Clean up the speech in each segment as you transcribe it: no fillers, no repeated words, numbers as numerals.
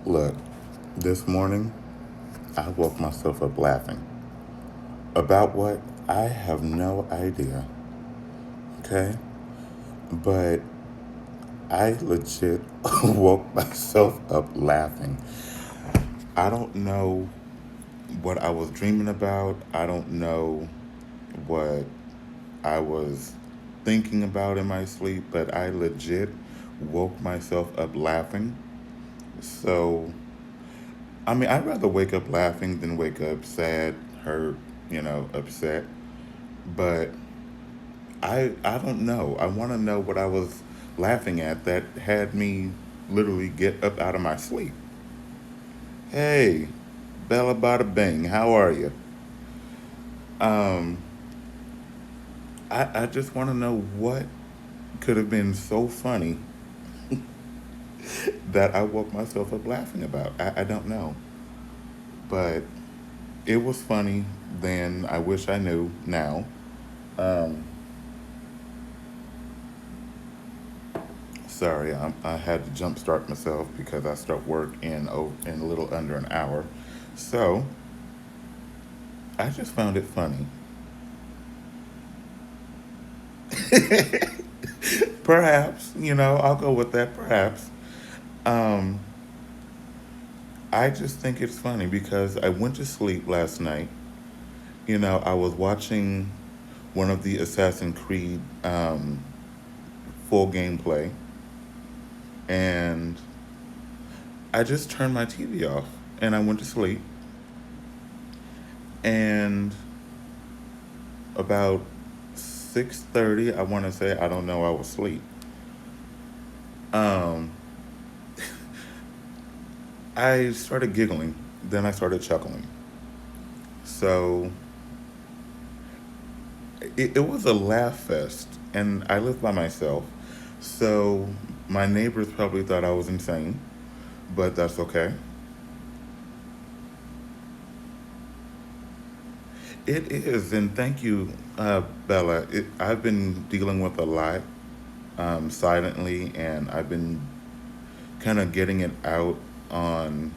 Look, this morning I woke myself up laughing. About what? I have no idea. Okay? But I legit woke myself up laughing. I don't know what I was dreaming about. I don't know what I was thinking about in my sleep, but I legit woke myself up laughing. So, I mean, I'd rather wake up laughing than wake up sad, hurt, upset. But I don't know. I want to know what I was laughing at that had me literally get up out of my sleep. Hey, Bella Bada Bing, how are you? Um, I just want to know what could have been so funny that I woke myself up laughing about. I don't know. But it was funny then. I wish I knew now. Um, Sorry, I had to jumpstart myself because I start work in a little under an hour. So I just found it funny. Perhaps, I'll go with that. Perhaps. Um, I just think it's funny because I went to sleep last night. I was watching one of the Assassin's Creed full gameplay, and I just turned my TV off and I went to sleep. And about 6:30, I want to say, I don't know, I was asleep. Um, I started giggling, then I started chuckling. So it was a laugh fest, and I live by myself. So my neighbors probably thought I was insane, but that's okay. It is, and thank you, Bella. I've been dealing with a lot silently, and I've been kind of getting it out on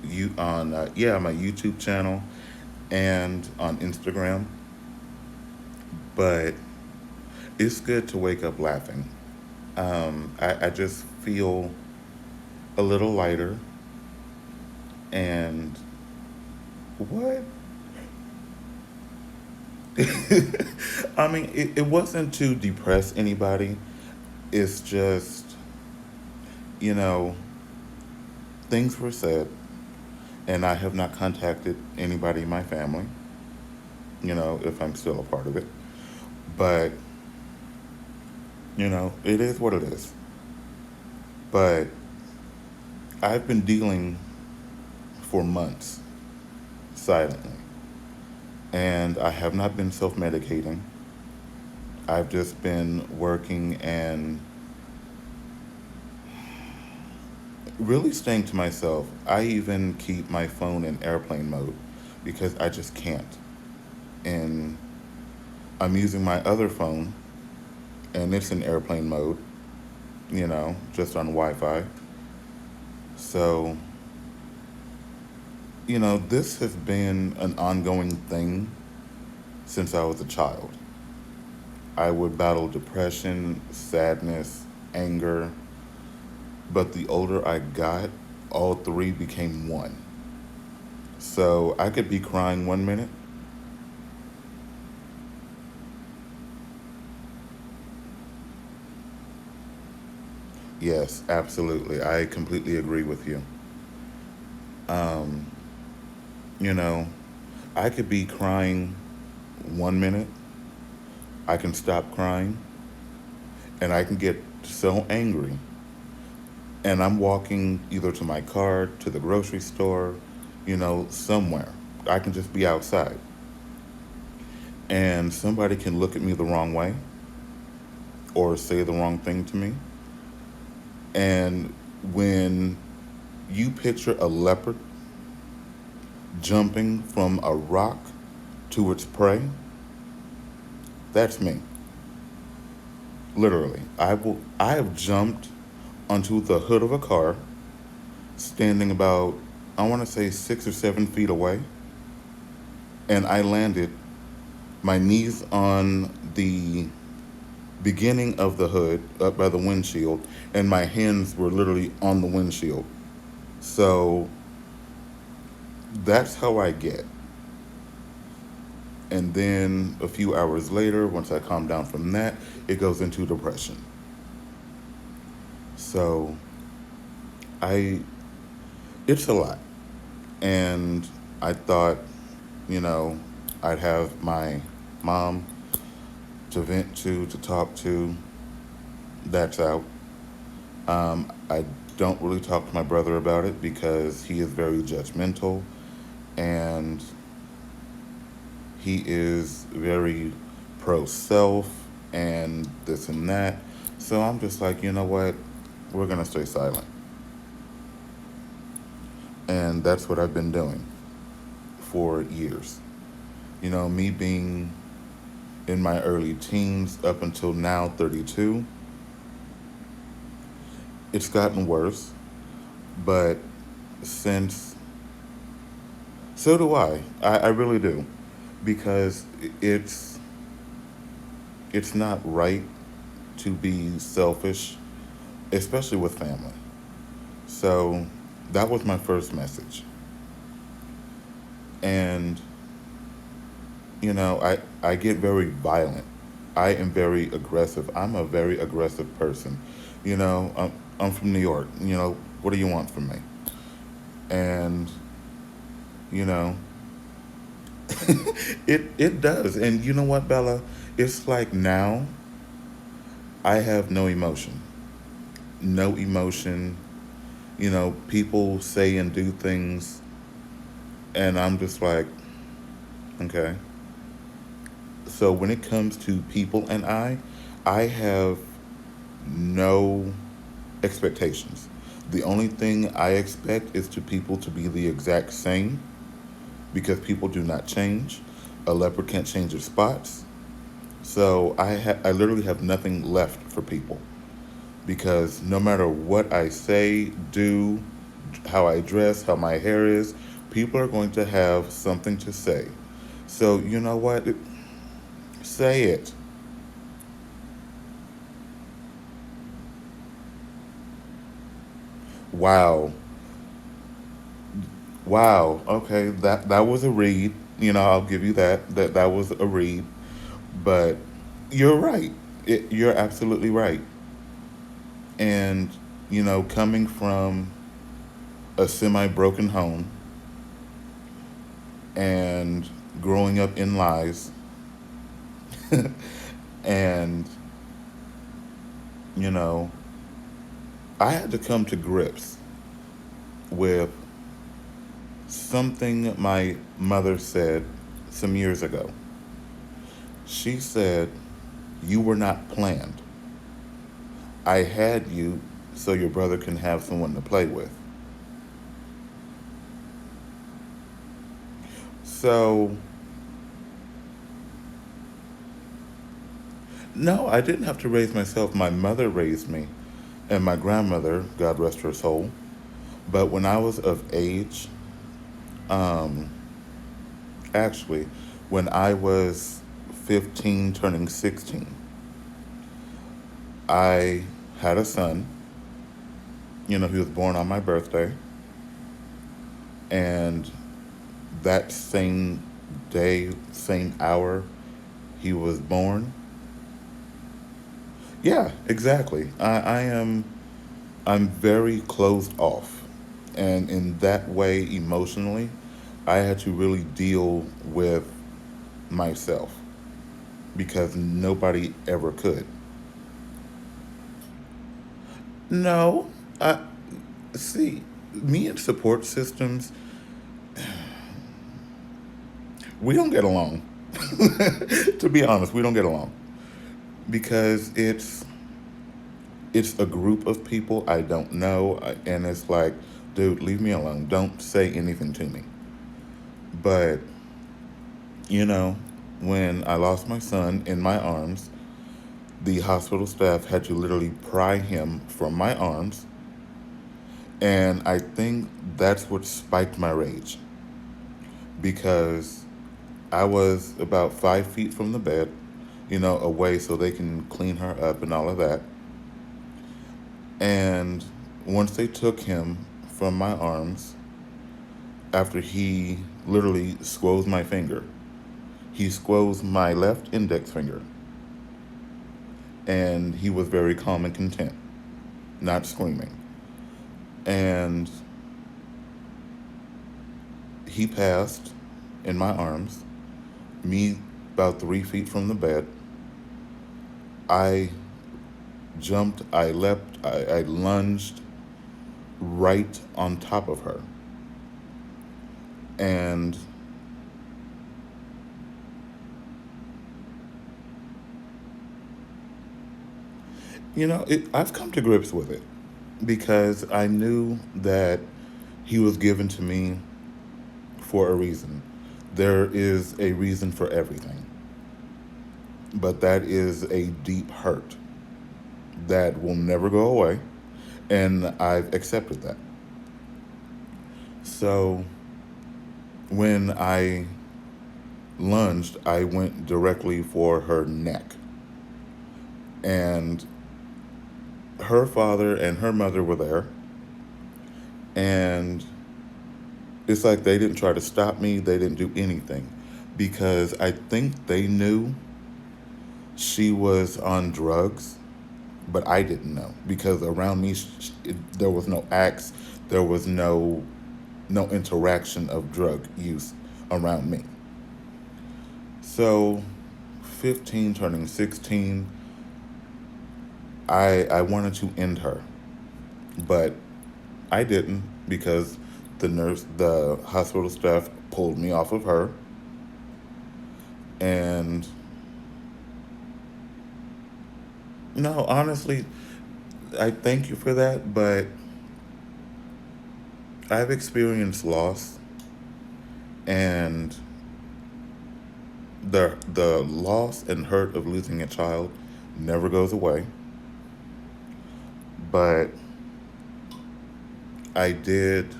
my YouTube channel and on Instagram. But it's good to wake up laughing. I just feel a little lighter, and what? I mean, it wasn't to depress anybody. It's just, you know, things were said, and I have not contacted anybody in my family, if I'm still a part of it. But, it is what it is. But I've been dealing for months silently, and I have not been self medicating. I've just been working and really staying to myself. I even keep my phone in airplane mode because I just can't. And I'm using my other phone, and it's in airplane mode, just on Wi Fi. So, this has been an ongoing thing since I was a child. I would battle depression, sadness, anger, but the older I got, all three became one. So I could be crying 1 minute. Yes, absolutely. I completely agree with you. Um, you know, I could be crying 1 minute, I can stop crying, and I can get so angry. And I'm walking either to my car, to the grocery store, somewhere. I can just be outside. And somebody can look at me the wrong way or say the wrong thing to me. And when you picture a leopard jumping from a rock to its prey, that's me. Literally. I have jumped onto the hood of a car, standing about, I want to say, 6 or 7 feet away. And I landed my knees on the beginning of the hood up by the windshield, and my hands were literally on the windshield. So that's how I get. And then a few hours later, once I calm down from that, it goes into depression. So I, it's a lot. And I thought, you know, I'd have my mom to vent to talk to. That's out. I don't really talk to my brother about it because he is very judgmental and he is very pro self and this and that. So I'm just like, you know what? We're going to stay silent. And that's what I've been doing for years. You know, me being in my early teens up until now, 32, it's gotten worse. But since, so do I really do. Because it's not right to be selfish, especially with family. So that was my first message. And, you know, I get very violent. I am very aggressive. I'm a very aggressive person. You know, I'm from New York. You know, what do you want from me? And, you know, it does. And you know what, Bella? It's like now I have no emotion. No emotion. You know, people say and do things, and I'm just like, okay. So when it comes to people and I have no expectations. The only thing I expect is to people to be the exact same because people do not change. A leopard can't change its spots. So I literally have nothing left for people because no matter what I say, do, how I dress, how my hair is, people are going to have something to say. So you know what? Say it. Wow. Wow. Okay, that was a read. You know, I'll give you that. That was a read. But you're right. You're absolutely right. And you know, coming from a semi-broken home and growing up in lies, and you know, I had to come to grips with something my mother said some years ago. She said, "You were not planned. I had you so your brother can have someone to play with." So, no, I didn't have to raise myself. My mother raised me, and my grandmother, God rest her soul. But when I was of age, um, actually, when I was 15, turning 16, I had a son. You know, he was born on my birthday. And that same day, same hour he was born. Yeah, exactly. I'm very closed off. And in that way, emotionally, I had to really deal with myself because nobody ever could. No, I see. Me and support systems, we don't get along. To be honest, we don't get along because it's a group of people I don't know, and it's like, dude, leave me alone. Don't say anything to me. But you know, when I lost my son in my arms, The hospital staff had to literally pry him from my arms, and I think that's what spiked my rage because I was about 5 feet from the bed, away so they can clean her up and all of that. And once they took him from my arms, after he literally squoze my finger, he squoze my left index finger, and he was very calm and content, not screaming. And he passed in my arms, me about 3 feet from the bed. I jumped, I leapt, I lunged right on top of her. And I've come to grips with it because I knew that he was given to me for a reason. There is a reason for everything, but that is a deep hurt that will never go away, and I've accepted that. So when I lunged, I went directly for her neck. And her father and her mother were there. And it's like they didn't try to stop me. They didn't do anything because I think they knew she was on drugs, but I didn't know because around me there was no acts, there was no interaction of drug use around me. So 15 turning 16, I wanted to end her, but I didn't because the hospital staff pulled me off of her. And no, honestly, I thank you for that, but I've experienced loss, and the loss and hurt of losing a child never goes away. But I did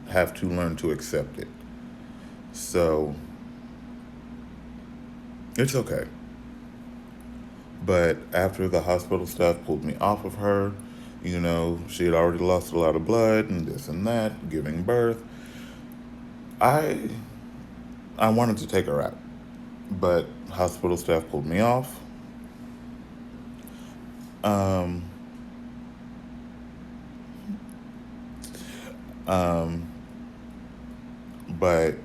have to learn to accept it. So it's okay. But after the hospital staff pulled me off of her, she had already lost a lot of blood and this and that, giving birth. I wanted to take her out, but hospital staff pulled me off. Um, um, but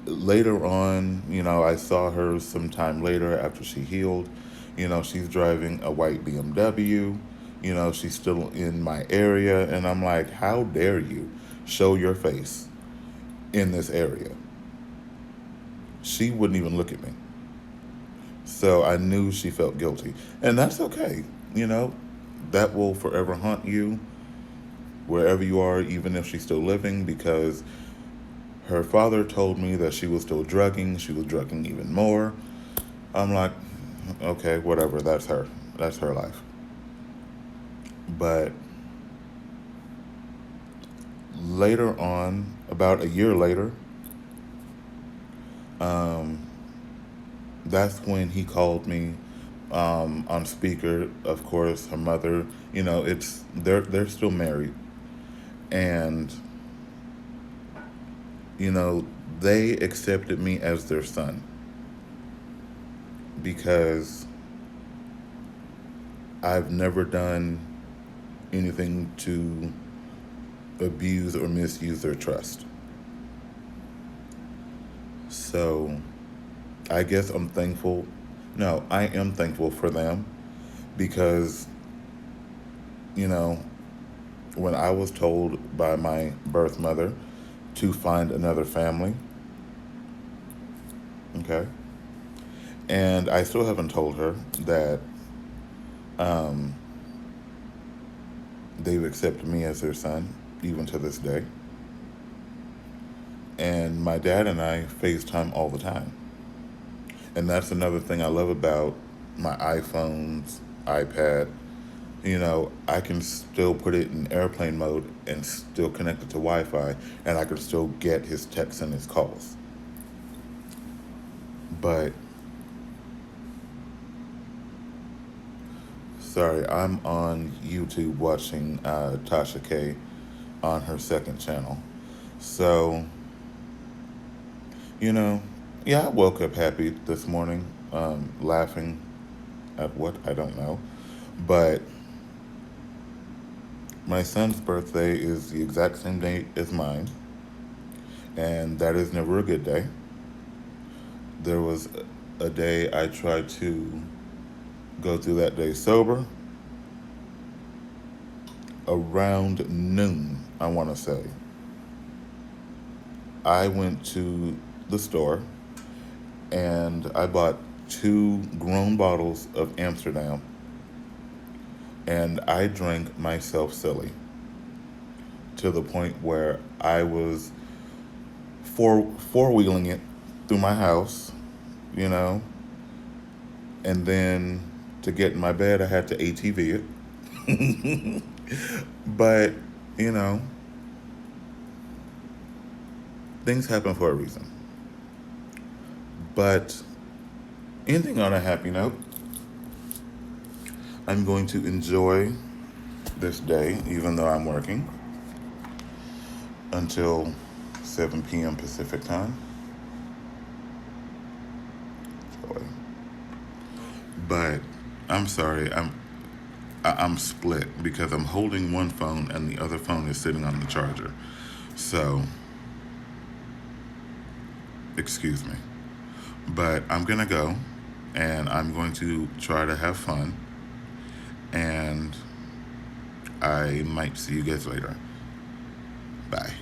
later on, I saw her sometime later after she healed. She's driving a white BMW. She's still in my area. And I'm like, how dare you show your face in this area? She wouldn't even look at me. So I knew she felt guilty. And that's okay. That will forever haunt you wherever you are, even if she's still living, because her father told me that she was still drugging. She was drugging even more. I'm like, okay, whatever. That's her. That's her life. But later on, about a year later, that's when he called me on speaker. Of course, her mother. They're still married, and they accepted me as their son because I've never done anything to abuse or misuse their trust. So I guess I'm thankful. No, I am thankful for them because, when I was told by my birth mother to find another family, okay, and I still haven't told her that they've accepted me as their son, even to this day. And my dad and I FaceTime all the time. And that's another thing I love about my iPhones, iPad, I can still put it in airplane mode and still connect it to Wi-Fi, and I can still get his texts and his calls. But sorry, I'm on YouTube watching Tasha K on her second channel. So, you know, yeah, I woke up happy this morning, laughing at what? I don't know. But my son's birthday is the exact same day as mine, and that is never a good day. There was a day I tried to go through that day sober around noon, I want to say. I went to the store and I bought 2 grown bottles of Amsterdam, and I drank myself silly to the point where I was four-wheeling it through my house, you know, and then to get in my bed, I had to ATV it. But, you know, things happen for a reason. But ending on a happy note, I'm going to enjoy this day, even though I'm working, until 7 p.m. Pacific time. Joy. But I'm sorry, I'm split because I'm holding one phone and the other phone is sitting on the charger. So, excuse me. But I'm going to go and I'm going to try to have fun. And I might see you guys later. Bye.